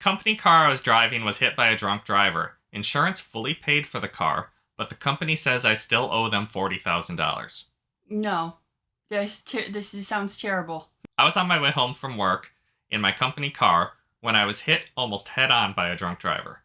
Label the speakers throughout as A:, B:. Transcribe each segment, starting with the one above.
A: Company car I was driving was hit by a drunk driver. Insurance fully paid for the car, but the company says I still owe them $40,000.
B: No. Sounds terrible.
A: I was on my way home from work in my company car when I was hit almost head on by a drunk driver.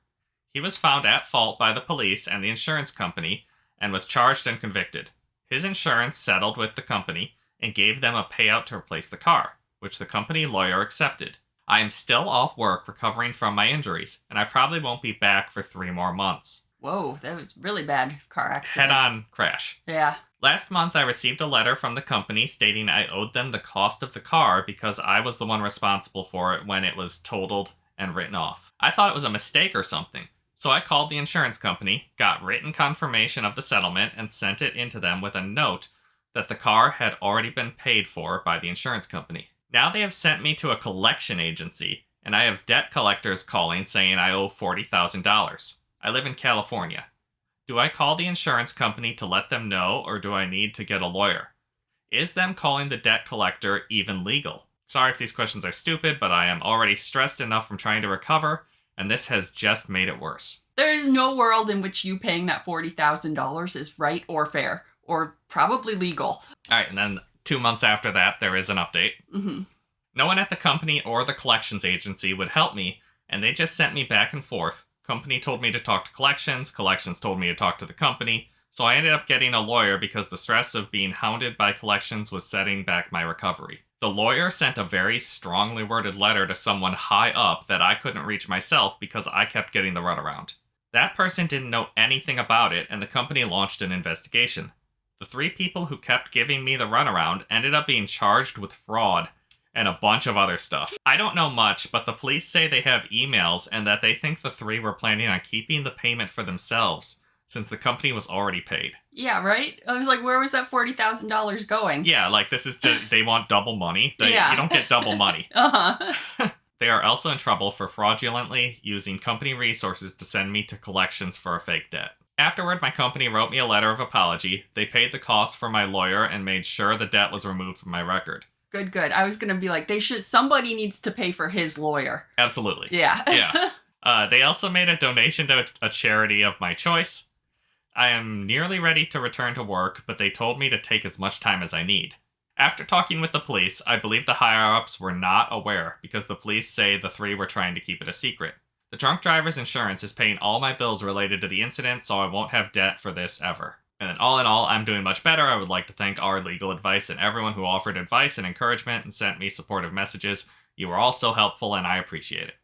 A: He was found at fault by the police and the insurance company and was charged and convicted. His insurance settled with the company and gave them a payout to replace the car, which the company lawyer accepted. I am still off work recovering from my injuries, and I probably won't be back for 3 more months.
B: Whoa, that was really bad car accident.
A: Head-on crash.
B: Yeah.
A: Last month, I received a letter from the company stating I owed them the cost of the car because I was the one responsible for it when it was totaled and written off. I thought it was a mistake or something, so I called the insurance company, got written confirmation of the settlement, and sent it into them with a note that the car had already been paid for by the insurance company. Now they have sent me to a collection agency, and I have debt collectors calling saying I owe $40,000. I live in California. Do I call the insurance company to let them know, or do I need to get a lawyer? Is them calling the debt collector even legal? Sorry if these questions are stupid, but I am already stressed enough from trying to recover, and this has just made it worse.
B: There is no world in which you paying that $40,000 is right or fair, or probably legal.
A: Alright, and then 2 months after that, there is an update.
B: Mm-hmm.
A: No one at the company or the collections agency would help me, and they just sent me back and forth. Company told me to talk to collections told me to talk to the company, so I ended up getting a lawyer because the stress of being hounded by collections was setting back my recovery. The lawyer sent a very strongly worded letter to someone high up that I couldn't reach myself because I kept getting the runaround. That person didn't know anything about it, and the company launched an investigation. The 3 people who kept giving me the runaround ended up being charged with fraud and a bunch of other stuff. I don't know much, but the police say they have emails and that they think the 3 were planning on keeping the payment for themselves since the company was already paid.
B: Yeah, right? I was like, where was that $40,000 going?
A: Yeah, like this is just, they want double money. You don't get double money.
B: Uh-huh.
A: They are also in trouble for fraudulently using company resources to send me to collections for a fake debt. Afterward, my company wrote me a letter of apology. They paid the cost for my lawyer and made sure the debt was removed from my record.
B: Good. I was gonna be like, somebody needs to pay for his lawyer.
A: Absolutely.
B: Yeah.
A: Yeah. They also made a donation to a charity of my choice. I am nearly ready to return to work, but they told me to take as much time as I need. After talking with the police, I believe the higher-ups were not aware because the police say the 3 were trying to keep it a secret. The drunk driver's insurance is paying all my bills related to the incident, so I won't have debt for this ever. And then all in all, I'm doing much better. I would like to thank our legal advice and everyone who offered advice and encouragement and sent me supportive messages. You were all so helpful, and I appreciate it.